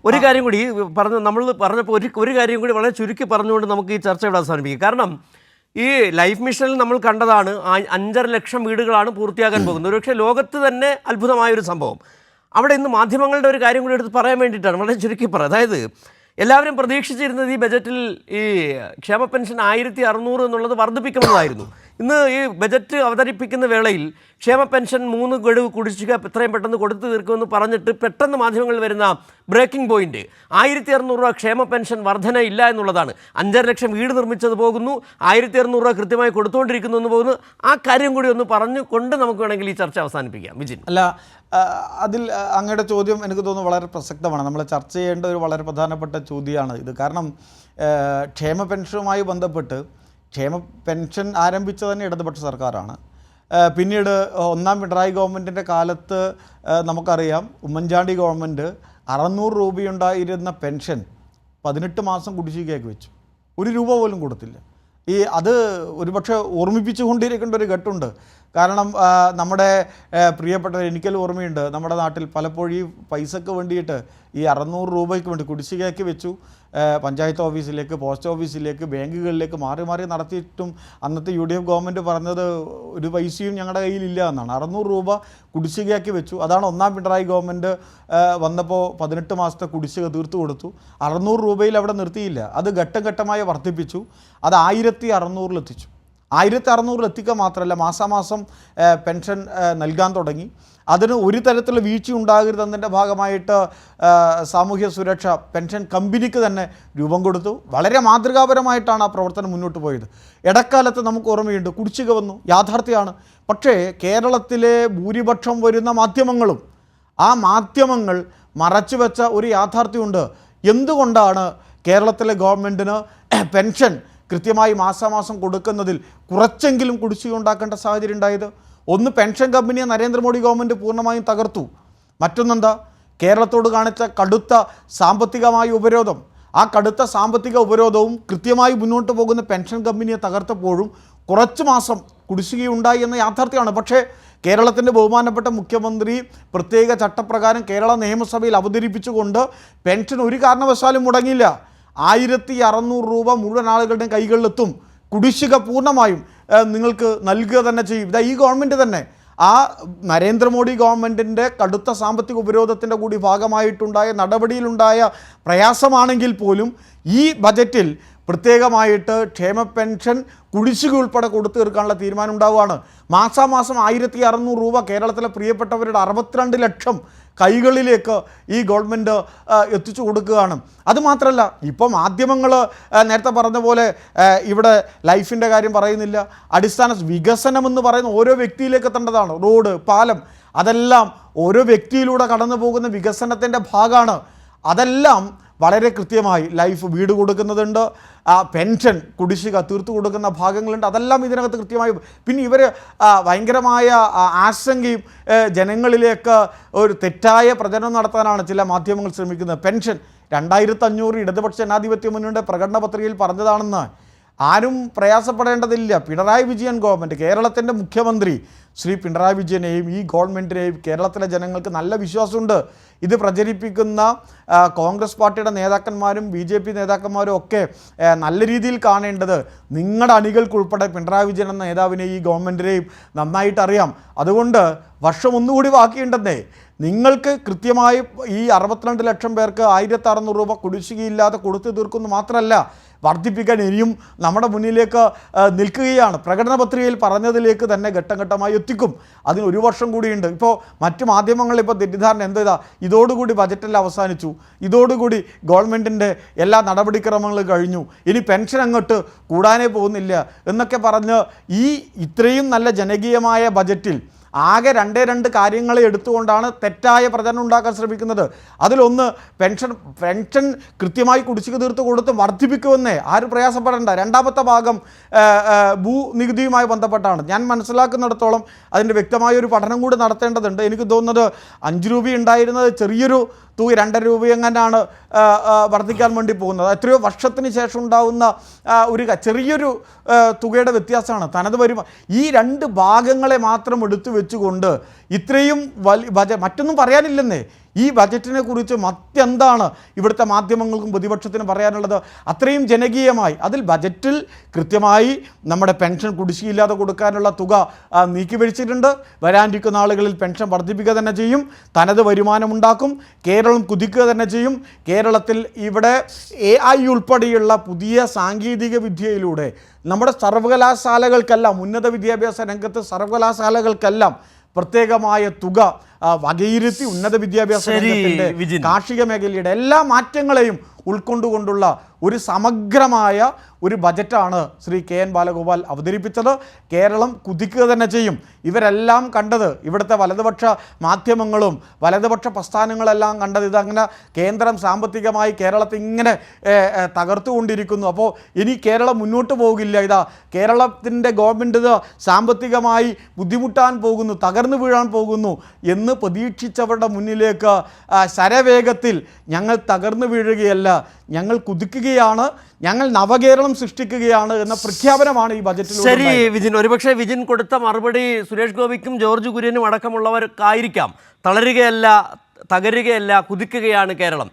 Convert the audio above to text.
ഒരു കാര്യം കൂടി നമ്മൾ പറഞ്ഞപ്പോൾ ഒരു കാര്യം കൂടി വളരെ ചുരുക്കി പറഞ്ഞുകൊണ്ട് നമുക്ക് ഈ ചർച്ച ഇവിടെ അവസാനിപ്പിക്കും. കാരണം ഈ ലൈഫ് മിഷനിൽ നമ്മൾ കണ്ടതാണ് 5.5 ലക്ഷം വീടുകളാണ് പൂർത്തിയാക്കാൻ പോകുന്നത്. ഒരുപക്ഷെ ലോകത്ത് തന്നെ അത്ഭുതമായൊരു സംഭവം. അവിടെ ഇന്ന് മാധ്യമങ്ങളുടെ ഒരു കാര്യം കൂടി എടുത്ത് പറയാൻ വേണ്ടിയിട്ടാണ് വളരെ ചുരുക്കി പറയാം. അതായത് എല്ലാവരും പ്രതീക്ഷിച്ചിരുന്നത് ഈ ബജറ്റിൽ ഈ ക്ഷേമ പെൻഷൻ 1600 എന്നുള്ളത് വർദ്ധിപ്പിക്കുന്നതായിരുന്നു. ഇന്ന് ഈ ബജറ്റ് അവതരിപ്പിക്കുന്ന വേളയിൽ ക്ഷേമ പെൻഷൻ 3 ഗഡു കുടിശ്ശിക എത്രയും പെട്ടെന്ന് കൊടുത്തു തീർക്കുമെന്ന് പറഞ്ഞിട്ട് പെട്ടെന്ന് മാധ്യമങ്ങളിൽ വരുന്ന ബ്രേക്കിംഗ് പോയിന്റ് 1600 രൂപ ക്ഷേമ പെൻഷൻ വർധന ഇല്ല എന്നുള്ളതാണ്. 5.5 ലക്ഷം വീട് നിർമ്മിച്ചത് പോകുന്നു, 1600 രൂപ കൃത്യമായി കൊടുത്തുകൊണ്ടിരിക്കുന്നു എന്ന് പോകുന്നു. ആ കാര്യം കൂടി ഒന്ന് പറഞ്ഞുകൊണ്ട് നമുക്ക് വേണമെങ്കിൽ ഈ ചർച്ച അവസാനിപ്പിക്കാം. വിജിൻ, അല്ല, അതിൽ അങ്ങയുടെ ചോദ്യം എനിക്ക് തോന്നുന്നു വളരെ പ്രസക്തമാണ്. നമ്മൾ ചർച്ച ചെയ്യേണ്ട ഒരു വളരെ പ്രധാനപ്പെട്ട ചോദ്യമാണ് ഇത്. കാരണം ക്ഷേമ പെൻഷനുമായി ബന്ധപ്പെട്ട് ക്ഷേമ പെൻഷൻ ആരംഭിച്ചത് തന്നെ ഇടതുപക്ഷ സർക്കാരാണ്. പിന്നീട് ഒന്നാം പിണറായി ഗവൺമെൻറ്റിൻ്റെ കാലത്ത് നമുക്കറിയാം, ഉമ്മൻചാണ്ടി ഗവൺമെൻറ് 600 രൂപയുണ്ടായിരുന്ന പെൻഷൻ 18 മാസം കുടിശ്ശികയാക്കി വെച്ചു. 1 രൂപ പോലും കൊടുത്തില്ല. അത് ഒരുപക്ഷെ ഓർമ്മിപ്പിച്ചുകൊണ്ടിരിക്കേണ്ട ഒരു ഘട്ടമുണ്ട്. കാരണം നമ്മുടെ പ്രിയപ്പെട്ട എനിക്കെല്ലാം ഓർമ്മയുണ്ട്, നമ്മുടെ നാട്ടിൽ പലപ്പോഴും ഈ പൈസക്ക് വേണ്ടിയിട്ട് ഈ 600 രൂപയ്ക്ക് വേണ്ടി കുടിശ്ശികയാക്കി വെച്ചു. പഞ്ചായത്ത് ഓഫീസിലേക്ക്, പോസ്റ്റ് ഓഫീസിലേക്ക്, ബാങ്കുകളിലേക്ക് മാറി മാറി നടത്തിയിട്ടും അന്നത്തെ UDF ഗവൺമെൻറ് പറഞ്ഞത് ഒരു പൈസയും ഞങ്ങളുടെ കയ്യിലില്ല എന്നാണ്. 600 രൂപ കുടിശ്ശികയാക്കി വെച്ചു. അതാണ് ഒന്നാം പിണറായി ഗവൺമെൻറ് വന്നപ്പോൾ 18 മാസത്തെ കുടിശ്ശിക തീർത്തു കൊടുത്തു. 600 രൂപയിൽ അവിടെ നിർത്തിയില്ല, അത് ഘട്ടം ഘട്ടമായി വർദ്ധിപ്പിച്ചു. അത് 1600 എത്തിച്ചു. 1600 എത്തിക്കുക മാത്രമല്ല, മാസാമാസം പെൻഷൻ നൽകാൻ തുടങ്ങി. അതിന് ഒരു തരത്തിലുള്ള വീഴ്ച ഉണ്ടാകരുതെന്നതിൻ്റെ ഭാഗമായിട്ട് സാമൂഹ്യ സുരക്ഷ പെൻഷൻ കമ്പനിക്ക് തന്നെ രൂപം കൊടുത്തു. വളരെ മാതൃകാപരമായിട്ടാണ് ആ പ്രവർത്തനം മുന്നോട്ട് പോയത്. ഇടക്കാലത്ത് നമുക്ക് ഓർമ്മയുണ്ട്, കുടിശ്ശിക വന്നു, യാഥാർത്ഥ്യമാണ്. പക്ഷേ കേരളത്തിലെ ഭൂരിപക്ഷം വരുന്ന മാധ്യമങ്ങളും ആ മാധ്യമങ്ങൾ മറച്ചു വെച്ച ഒരു യാഥാർത്ഥ്യമുണ്ട്. എന്തുകൊണ്ടാണ് കേരളത്തിലെ ഗവൺമെൻറ്റിന് പെൻഷൻ കൃത്യമായി മാസാമാസം കൊടുക്കുന്നതിൽ കുറച്ചെങ്കിലും കുടിശ്ശിക ഉണ്ടാക്കേണ്ട സാഹചര്യം ഉണ്ടായത്? ഒന്ന്, പെൻഷൻ കമ്പനിയെ നരേന്ദ്രമോദി ഗവൺമെൻറ് പൂർണ്ണമായും തകർത്തു. മറ്റൊന്നെന്താ, കേരളത്തോട് കാണിച്ച കടുത്ത സാമ്പത്തികമായ ഉപരോധം. ആ കടുത്ത സാമ്പത്തിക ഉപരോധവും കൃത്യമായി മുന്നോട്ട് പോകുന്ന പെൻഷൻ കമ്പനിയെ തകർത്തപ്പോഴും കുറച്ച് മാസം കുടിശ്ശികയുണ്ടായി എന്ന യാഥാർത്ഥ്യമാണ്. പക്ഷേ കേരളത്തിൻ്റെ ബഹുമാനപ്പെട്ട മുഖ്യമന്ത്രി പ്രത്യേക ചട്ടപ്രകാരം കേരള നിയമസഭയിൽ അവതരിപ്പിച്ചുകൊണ്ട് പെൻഷൻ ഒരു കാരണവശാലും മുടങ്ങില്ല. 1600 രൂപ മുഴുവൻ ആളുകളുടെയും കൈകളിലെത്തും. കുടിശ്ശിക പൂർണ്ണമായും നിങ്ങൾക്ക് നൽകുക തന്നെ ചെയ്യും. ഈ ഗവൺമെൻറ് തന്നെ ആ നരേന്ദ്രമോദി ഗവൺമെൻറ്റിൻ്റെ കടുത്ത സാമ്പത്തിക ഉപരോധത്തിൻ്റെ കൂടി ഭാഗമായിട്ടുണ്ടായ നടപടിയിലുണ്ടായ പ്രയാസമാണെങ്കിൽ പോലും ഈ ബജറ്റിൽ പ്രത്യേകമായിട്ട് ക്ഷേമ പെൻഷൻ കുടിശ്ശിക ഉൾപ്പെടെ കൊടുത്തു തീർക്കാനുള്ള തീരുമാനം ഉണ്ടാവുകയാണ്. മാസാമാസം 1600 രൂപ കേരളത്തിലെ പ്രിയപ്പെട്ടവരുടെ 62 ലക്ഷം കൈകളിലേക്ക് ഈ ഗവൺമെൻറ് എത്തിച്ചു കൊടുക്കുകയാണ്. അതുമാത്രമല്ല, ഇപ്പോൾ മാധ്യമങ്ങൾ നേരത്തെ പറഞ്ഞ പോലെ ഇവിടെ ലൈഫിൻ്റെ കാര്യം പറയുന്നില്ല. അടിസ്ഥാന വികസനമെന്ന് പറയുന്ന ഓരോ വ്യക്തിയിലേക്ക് എത്തേണ്ടതാണ്. റോഡ്, പാലം, അതെല്ലാം ഓരോ വ്യക്തിയിലൂടെ കടന്നു പോകുന്ന വികസനത്തിൻ്റെ ഭാഗമാണ്. അതെല്ലാം വളരെ കൃത്യമായി ലൈഫ് വീട് കൊടുക്കുന്നതുണ്ട്, പെൻഷൻ കുടിശ്ശിക തീർത്തു കൊടുക്കുന്ന ഭാഗങ്ങളുണ്ട്. അതെല്ലാം ഇതിനകത്ത് കൃത്യമായി. പിന്നെ ഇവർ ഭയങ്കരമായ ആശങ്കയും ജനങ്ങളിലേക്ക് ഒരു തെറ്റായ പ്രചരണം നടത്താനാണ് ചില മാധ്യമങ്ങൾ ശ്രമിക്കുന്നത്. പെൻഷൻ 2500 ഇടതുപക്ഷ ജനാധിപത്യ മുന്നണിയുടെ പ്രകടന പത്രികയിൽ പറഞ്ഞതാണെന്ന് ആരും പ്രയാസപ്പെടേണ്ടതില്ല. പിണറായി വിജയൻ ഗവൺമെൻറ്, കേരളത്തിൻ്റെ മുഖ്യമന്ത്രി ശ്രീ പിണറായി വിജയനെയും ഈ ഗവൺമെൻറ്റിനെയും കേരളത്തിലെ ജനങ്ങൾക്ക് നല്ല വിശ്വാസമുണ്ട്. ഇത് പ്രചരിപ്പിക്കുന്ന കോൺഗ്രസ് പാർട്ടിയുടെ നേതാക്കന്മാരും BJP നേതാക്കന്മാരും ഒക്കെ നല്ല രീതിയിൽ കാണേണ്ടത് നിങ്ങളുടെ അണികൾക്കുൾപ്പെടെ പിണറായി വിജയൻ എന്ന നേതാവിനെയും ഈ ഗവൺമെൻറ്റിനെയും നന്നായിട്ട് അറിയാം. അതുകൊണ്ട് വർഷം ഒന്നുകൂടി ബാക്കിയുണ്ടെന്നേ. നിങ്ങൾക്ക് കൃത്യമായി ഈ 62 ലക്ഷം പേർക്ക് 1600 രൂപ കുടിശ്ശികയില്ലാതെ കൊടുത്തു തീർക്കുന്നു മാത്രമല്ല, വർദ്ധിപ്പിക്കാൻ ഇനിയും നമ്മുടെ മുന്നിലേക്ക് നിൽക്കുകയാണ്. പ്രകടന പത്രികയിൽ പറഞ്ഞതിലേക്ക് തന്നെ ഘട്ടം ഘട്ടമായി എത്തിക്കും. അതിന് 1 വർഷം കൂടിയുണ്ട്. ഇപ്പോൾ മറ്റ് മാധ്യമങ്ങളിൽ ഇപ്പോൾ തെറ്റിദ്ധാരണ എന്താ, ഇതോടുകൂടി ബജറ്റെല്ലാം അവസാനിച്ചു, ഇതോടുകൂടി ഗവൺമെൻറ്റിൻ്റെ എല്ലാ നടപടിക്രമങ്ങളും കഴിഞ്ഞു, ഇനി പെൻഷൻ അങ്ങോട്ട് കൂടാനേ പോകുന്നില്ല എന്നൊക്കെ പറഞ്ഞ് ഈ ഇത്രയും നല്ല ജനകീയമായ ബജറ്റിൽ ആകെ 2 കാര്യങ്ങളെ എടുത്തുകൊണ്ടാണ് തെറ്റായ പ്രചരണം ഉണ്ടാക്കാൻ ശ്രമിക്കുന്നത്. അതിലൊന്ന്, പെൻഷൻ കൃത്യമായി കുടിശ്ശിക തീർത്ത് കൊടുത്ത് വർദ്ധിപ്പിക്കുമെന്നേ ആരും പ്രയാസപ്പെടേണ്ട. രണ്ടാമത്തെ ഭാഗം ഭൂനികുതിയുമായി ബന്ധപ്പെട്ടാണ്. ഞാൻ മനസ്സിലാക്കുന്നിടത്തോളം അതിൻ്റെ വ്യക്തമായൊരു പഠനം കൂടി നടത്തേണ്ടതുണ്ട്. എനിക്ക് തോന്നുന്നത് 5 രൂപ ഉണ്ടായിരുന്നത് ചെറിയൊരു തുക 2 രൂപയെങ്ങനെയാണ് വർദ്ധിക്കാൻ വേണ്ടി പോകുന്നത്. എത്രയോ വർഷത്തിന് ശേഷം ഉണ്ടാകുന്ന ഒരു ചെറിയൊരു തുകയുടെ വ്യത്യാസമാണ്. തനത് വരുമ്പോൾ ഈ 2 ഭാഗങ്ങളെ മാത്രം എടുത്തു വെച്ചുകൊണ്ട് ഇത്രയും മറ്റൊന്നും പറയാനില്ലെന്നേ. ഈ ബജറ്റിനെ കുറിച്ച് മറ്റെന്താണ് ഇവിടുത്തെ മാധ്യമങ്ങൾക്കും പ്രതിപക്ഷത്തിനും പറയാനുള്ളത്? അത്രയും ജനകീയമായി അതിൽ ബജറ്റിൽ കൃത്യമായി നമ്മുടെ പെൻഷൻ കുടിശ്ശിയില്ലാതെ കൊടുക്കാനുള്ള തുക നീക്കിവെച്ചിട്ടുണ്ട്. വരാനിരിക്കുന്ന ആളുകളിൽ പെൻഷൻ വർദ്ധിപ്പിക്കുക തന്നെ ചെയ്യും, തനത് വരുമാനമുണ്ടാക്കും, കേരളം കുതിക്കുക തന്നെ ചെയ്യും. കേരളത്തിൽ ഇവിടെ AI ഉൾപ്പെടെയുള്ള പുതിയ സാങ്കേതിക വിദ്യയിലൂടെ നമ്മുടെ സർവകലാശാലകൾക്കെല്ലാം, ഉന്നത വിദ്യാഭ്യാസ രംഗത്ത് സർവകലാശാലകൾക്കെല്ലാം പ്രത്യേകമായ തുക വകയിരുത്തി ഉന്നത വിദ്യാഭ്യാസ രംഗത്തിൻ്റെ, കാർഷിക മേഖലയുടെ എല്ലാ മാറ്റങ്ങളെയും ഉൾക്കൊണ്ടുകൊണ്ടുള്ള ഒരു സമഗ്രമായ ഒരു ബജറ്റാണ് ശ്രീ KN ബാലഗോപാൽ അവതരിപ്പിച്ചത്. കേരളം കുതിക്കുക തന്നെ ചെയ്യും. ഇവരെല്ലാം കണ്ടത്, ഇവിടുത്തെ വലതുപക്ഷ മാധ്യമങ്ങളും വലതുപക്ഷ പ്രസ്ഥാനങ്ങളെല്ലാം കണ്ടത് ഇതങ്ങനെ കേന്ദ്രം സാമ്പത്തികമായി കേരളത്തെ ഇങ്ങനെ തകർത്തുകൊണ്ടിരിക്കുന്നു, അപ്പോൾ ഇനി കേരളം മുന്നോട്ട് പോകില്ല, ഇതാ കേരളത്തിൻ്റെ ഗവൺമെൻറ് ഇത് സാമ്പത്തികമായി ബുദ്ധിമുട്ടാൻ പോകുന്നു, തകർന്നു വീഴാൻ പോകുന്നു എന്ന് പ്രതീക്ഷിച്ചവരുടെ മുന്നിലേക്ക് ശരവേഗത്തിൽ ഞങ്ങൾ തകർന്നു വീഴുകയല്ല, ഞങ്ങൾ കുതിക്കുകയാണ്, ഞങ്ങൾ നവകേരളം സൃഷ്ടിക്കുകയാണ് എന്ന പ്രഖ്യാപനമാണ് ഈ ബജറ്റിൽ. ശരി വിജിൻ, ഒരുപക്ഷെ വിജിൻ കൊടുത്ത മറുപടി സുരേഷ് ഗോപിക്കും ജോർജ് കുര്യനും അടക്കമുള്ളവർക്കായിരിക്കാം. തളരുകയല്ല, തകരുകയല്ല, കുതിക്കുകയാണ് കേരളം.